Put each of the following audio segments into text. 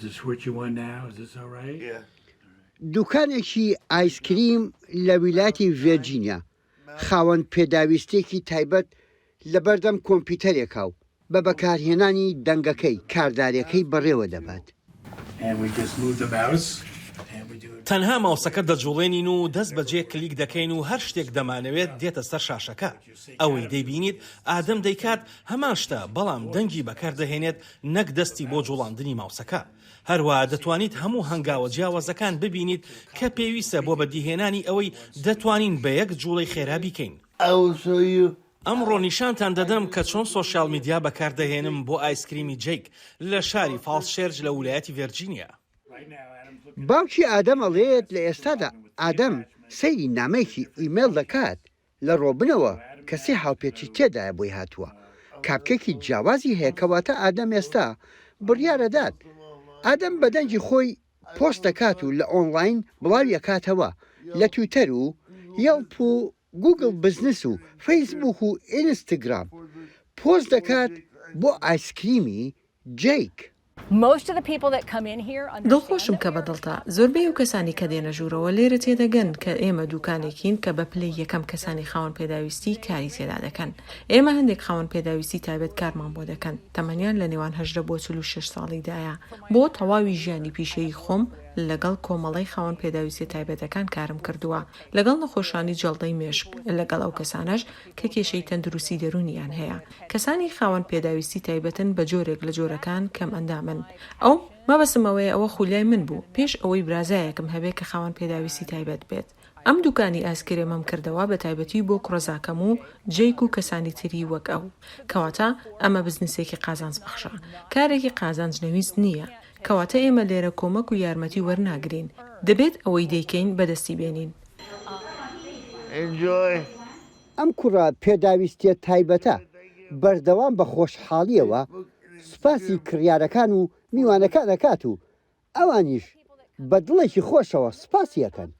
this what you want now? Is this all right? Yeah. دوکانێکی ئایسکریم لە ویلایەتی ڤێرجینیا خاوەن پێداویستێکی تایبەت لە بەردەم کۆمپیوتەرێکا و بە بەکارهێنانی دەنگەکەی کارداریەکەی بەڕێوە دەبات. And we just move the mouse and we do it. تەنها ماوسەکە دەجوڵێنین و دەست بەجێ کلیک دەکەین و هەر شتێک دەمانەوێت دێتە سەر شاشەکە. ئەوەی دەیبینیت ئادەم دەیکات هەمان شتە بەڵام دەنگی بەکاردەهێنێت نەک دەستی بۆ جوڵاندنی ماوسەکە. هەروە دەتوانیت هەموو هەنگاوە جیاوازەکان ببینیت کە پێویستە بۆ بەدیهێنانی ئەوەی دەتوانین بە یەک جوڵەی خێرا بیکەین. ئەمڕۆ نیشانتان دەدەم کە چۆن سۆشیال میدیا بەکاردەهێنم بۆ ئایسکریمی جەیک لە شاری فالسشێرج لە ویلایەتی ڤێرجینیا. باوکی ئادەم ئەڵێت لە ئێستادا ئادەم سەیری نامەیەکی ئیمێل دەکات لە ڕۆبنەوە کەسی هاوپێچی تێدایە بۆی هاتووە. کاپکێکی جیاوازی هەیە کەواتە ئادەم ئێستا بڕیارەدات. ئادەم بەدەنگی خۆی پۆست دەکات و لە ئۆنلاین بڵاوی ئەکاتەوە لە تویتەر و یەڵپ و گوگل بزنس و فەیسبوک و ئینستاگرام پۆست دەکات بۆ ئایسکریمی جەیک. دڵخۆشم کە بەدڵتا زۆربەی و کەسانی کە دێنە ژوورەوە لێرە تێدەگەن کە ئێمە دوکانێکین کە بە پلەی یەکەم کەسانی خاوەن پێداویستی کاری تێدا دەکەن. ئێمە هەندێک خاوەن پێداویستی تایبەت کارمان بۆ دەکەن تەمەنیان لە نێوان 18 بۆ 46 ساڵیدایە بۆ تەواوی ژیانی پیشەیی خۆم لەگەڵ کۆمەڵی خاوەن پێداویستی تایبەتەکان کارم کردووە لەگەڵ نەخۆشانی جەڵدەی مێشک لەگەڵ ئەو کەسانەش کە کێشەی تەندروستی دەرونیان هەیە. کەسانی خاوەن پێداویستی تایبەتن بە جۆرێک لە جۆرەکان کەم ئەندامن. ئەو مەبەسمەوەی ئەوە خولای من بوو پێش ئەوەی برازایەکم هەبێت کە خاوەن پێداویستی تایبەت بێت. ئەم دوکانی ئاسکرێمەم کردەوە بە تایبەتی بۆ کوڕەزاکەم و جەیک و کەسانی تری وەک ئەو. کەواتە ئەمە بزنسێکی قازانج بەخشە کارێکی قازانجنەویست نییە. کەواتە ئێمە لێرە کۆمەک و یارمەتی وەرناگرین دەبێت ئەوەی دەیکەین بەدەستی بێنین. ئەم کوڕە پێداویستیە تایبەتە بەردەوام بە خۆشحاڵیەوە سوپاسی کڕیارەکان و میوانەکان دەکات و ئەوانیش بە دڵێکی خۆشەوە سوپاسیەکەن.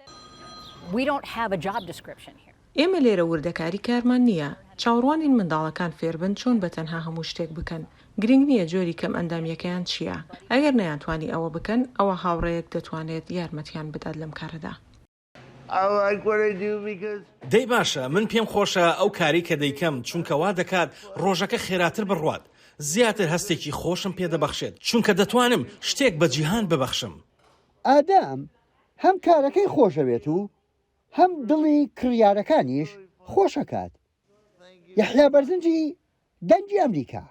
ئێمە لێرە وردەکاری کارمان نییە. چاوەڕوانین منداڵەکان فێربن چۆن بە تەنها هەموو شتێک بکەن. گرنگ نییە جۆری کەم ئەندامیەکەیان چییە. ئەگەر نەیانتوانی ئەوە بکەن ئەوە هاوڕێیەک دەتوانێت یارمەتیان بدات لەم کارەدا. دەی باشە من پێم خۆشە ئەو کاری کە دەیکەم چونکە وا دەکات ڕۆژەکە خێراتر بڕوات. زیاتر هەستێکی خۆشم پێدەبەخشێت چونکە دەتوانم شتێک بە جیهان ببەخشم. ئادەم هەم کارەکەی خۆشەوێت و هەم دڵی کڕیارەکانیش خۆشەکات. یەحیا بەرزنجی دەنگی ئەمریکا.